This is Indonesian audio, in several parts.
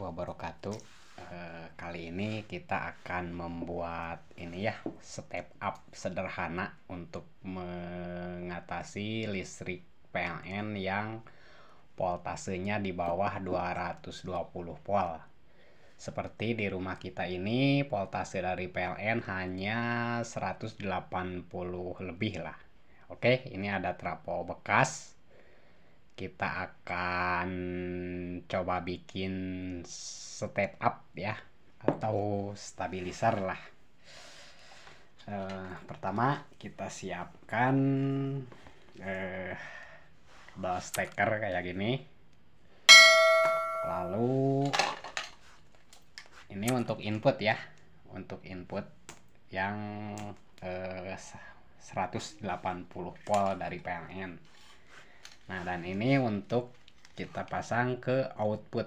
wabarakatuh. Kali ini kita akan membuat ini ya, step up sederhana untuk mengatasi listrik PLN yang voltasenya di bawah 220 volt. Seperti di rumah kita ini voltase dari PLN hanya 180 lebih lah. Oke, ini ada trafo bekas. Kita akan coba bikin step up ya, atau stabilizer lah. Pertama kita siapkan kabel steker kayak gini. Lalu ini untuk input ya, untuk input yang 180 volt dari PLN. Nah, dan ini untuk kita pasang ke output,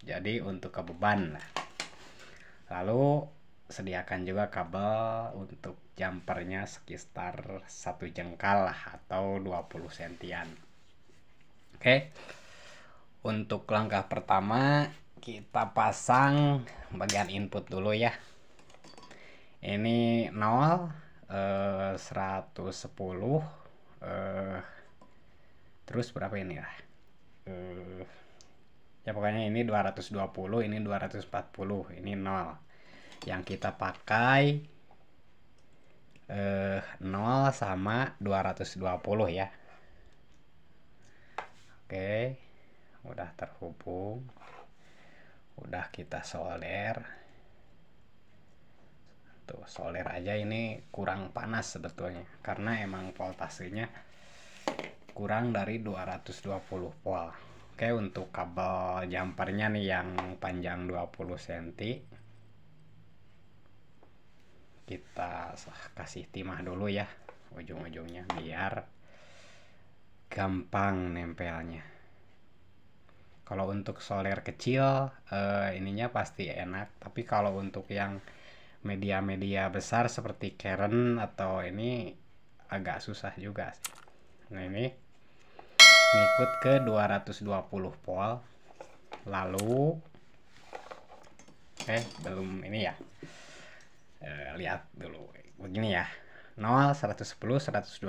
jadi untuk ke beban lah. Lalu sediakan juga kabel untuk jumpernya sekitar 1 jengkal lah, atau 20 sentian. Oke, untuk langkah pertama kita pasang bagian input dulu ya. Ini 0, 110, terus berapa ini ya, ya pokoknya ini 220, ini 240, ini 0. Yang kita pakai 0 sama 220 ya. Oke, udah terhubung, udah kita solder. Tuh, solder aja ini kurang panas sebetulnya, karena emang voltasenya kurang dari 220 volt. Oke, untuk kabel jumpernya nih yang panjang 20 cm, kita kasih timah dulu ya ujung-ujungnya biar gampang nempelnya. Kalau untuk solder kecil ininya pasti enak, tapi kalau untuk yang media-media besar seperti Karen atau ini agak susah juga sih. Nah, ini ngikut ke 220 volt. Lalu belum ini ya, lihat dulu begini ya, 0, 110, 125,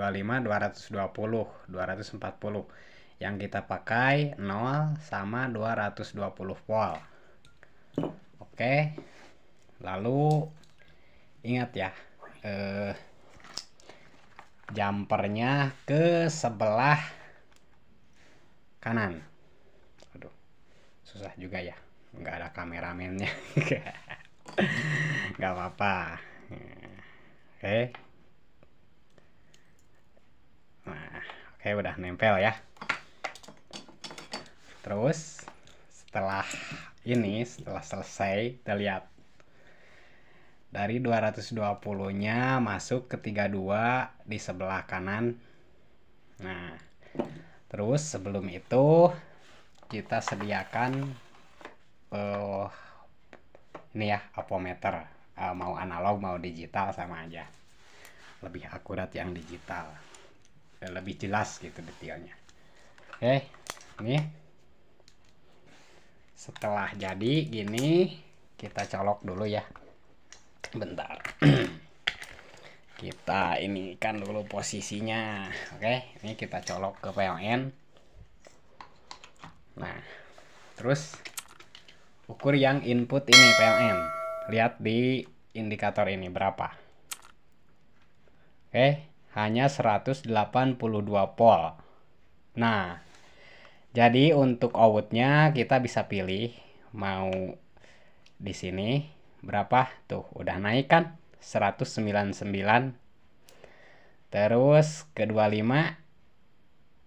220, 240. Yang kita pakai 0 sama 220 volt. Oke, lalu ingat ya, jumpernya ke sebelah kanan. Aduh, susah juga ya, nggak ada kameramennya. Nggak apa-apa. Oke. Nah, oke, udah nempel ya. Terus setelah selesai, kita lihat dari 220-nya masuk ke 32 di sebelah kanan. Nah, terus sebelum itu kita sediakan ini ya, ampermeter, mau analog mau digital sama aja, lebih akurat yang digital, lebih jelas gitu detailnya. Oke, ini setelah jadi gini kita colok dulu ya, bentar. Kita ini kan dulu posisinya. Oke, ini kita colok ke PLN. Nah, terus ukur yang input ini PLN. Lihat di indikator ini berapa. Oke, hanya 182 volt. Nah, jadi untuk outputnya kita bisa pilih mau di sini berapa. Tuh, udah naik kan 199. Terus ke 25,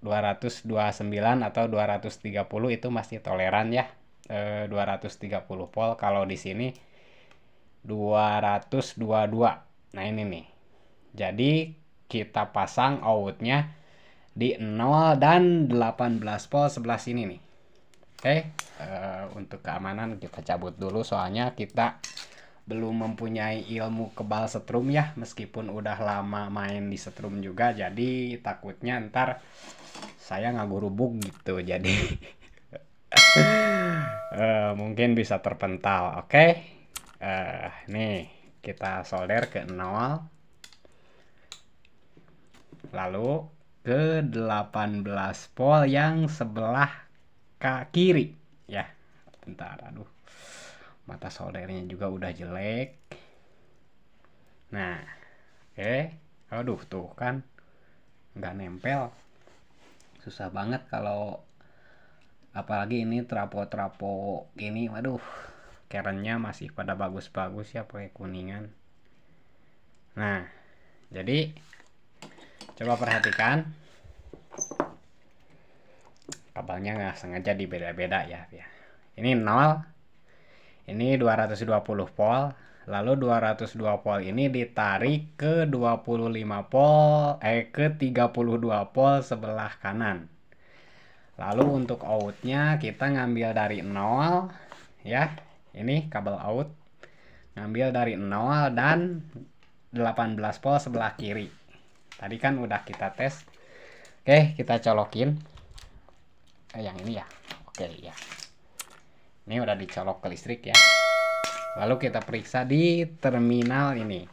229 atau 230 itu masih toleran ya. 230 volt. Kalau di sini 222. Nah, ini nih. Jadi kita pasang outputnya di 0 dan 18 volt sebelah sini nih. Oke, untuk keamanan kita cabut dulu, soalnya kita belum mempunyai ilmu kebal setrum ya, meskipun udah lama main di setrum juga, jadi takutnya ntar saya ngagurubuk gitu. Jadi Mungkin bisa terpental. Oke. Nih kita solder ke 0. Lalu ke 18 volt yang sebelah kiri ya. Bentar, aduh. Mata soldernya juga udah jelek. Nah, oke. Aduh, tuh kan nggak nempel. Susah banget kalau apalagi ini trapo-trapo gini. Waduh, kerennya masih pada bagus-bagus ya pakai kuningan. Nah, jadi coba perhatikan kabelnya nggak sengaja dibeda-beda ya. Ini 0, ini 220 volt. Lalu 202 volt ini ditarik ke 25 volt, ke 32 volt sebelah kanan. Lalu untuk outnya kita ngambil dari 0 ya. Ini kabel out. Ngambil dari 0 dan 18 volt sebelah kiri. Tadi kan udah kita tes. Oke, kita colokin. Yang ini ya. Oke ya. Ini udah dicolok ke listrik ya. Lalu kita periksa di terminal ini.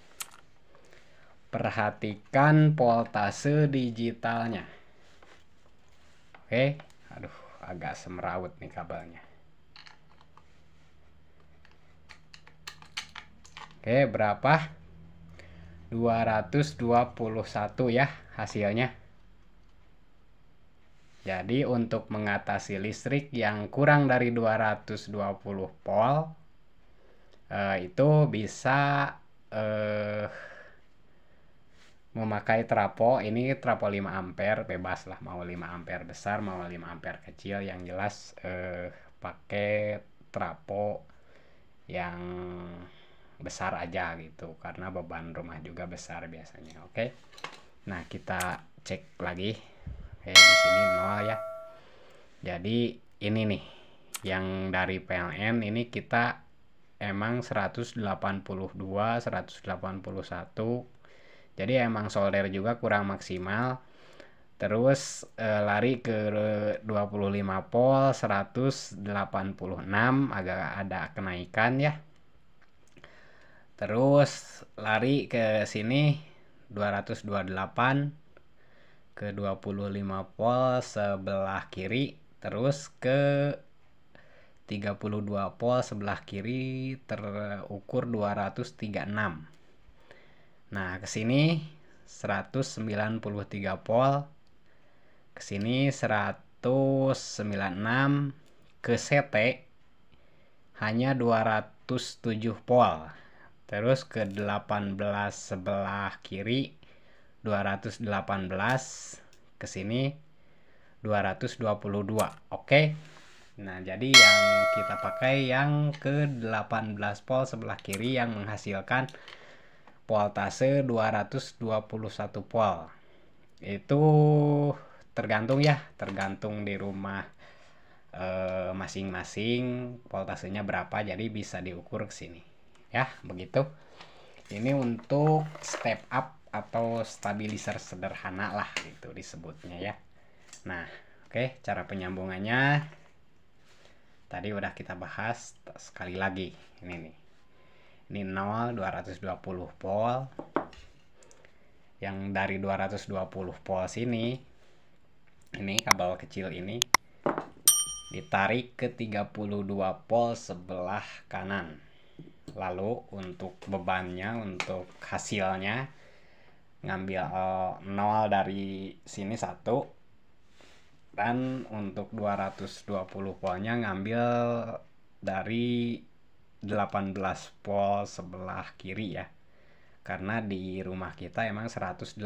Perhatikan voltase digitalnya. Oke, aduh agak semrawut nih kabelnya. Oke, berapa? 221 ya hasilnya. Jadi untuk mengatasi listrik yang kurang dari 220 volt itu bisa memakai trapo. Ini trapo 5 ampere bebas lah, mau 5 ampere besar mau 5 ampere kecil, yang jelas pakai trapo yang besar aja gitu karena beban rumah juga besar biasanya. Oke. Nah, kita cek lagi. Oke, di sini 0 ya. Jadi ini nih yang dari PLN ini kita emang 182 181. Jadi emang solder juga kurang maksimal. Terus lari ke 25 volt 186, agak ada kenaikan ya. Terus lari ke sini 228 ke 25 volt sebelah kiri, terus ke 32 volt sebelah kiri terukur 236. Nah, ke sini 193 volt, ke sini 196, ke CT hanya 207 volt. Terus ke 18 sebelah kiri 218, ke sini 222. Oke. Nah, jadi yang kita pakai yang ke 18 volt sebelah kiri yang menghasilkan voltase 221 volt. Itu tergantung ya, tergantung di rumah masing-masing voltasenya berapa, jadi bisa diukur ke sini. Ya, begitu. Ini untuk step up atau stabilizer sederhana lah gitu disebutnya ya. Nah, oke, cara penyambungannya tadi udah kita bahas sekali lagi. Ini nih. Ini 0 220 volt. Yang dari 220 volt sini, ini kabel kecil ini ditarik ke 32 volt sebelah kanan. Lalu untuk bebannya, untuk hasilnya ngambil 0 dari sini 1, dan untuk 220 voltnya ngambil dari 18 volt sebelah kiri ya, karena di rumah kita emang 182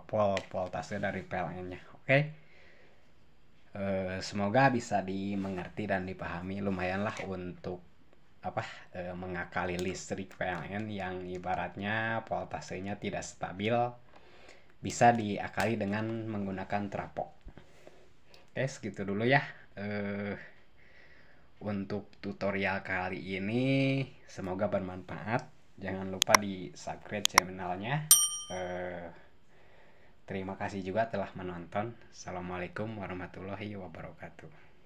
volt voltase dari PLN nya. Oke. Semoga bisa dimengerti dan dipahami. Lumayanlah untuk mengakali listrik PLN yang ibaratnya voltasenya tidak stabil, bisa diakali dengan menggunakan trapo. Oke, segitu dulu ya untuk tutorial kali ini. Semoga bermanfaat. Jangan lupa di subscribe channelnya. Terima kasih juga telah menonton. Assalamualaikum warahmatullahi wabarakatuh.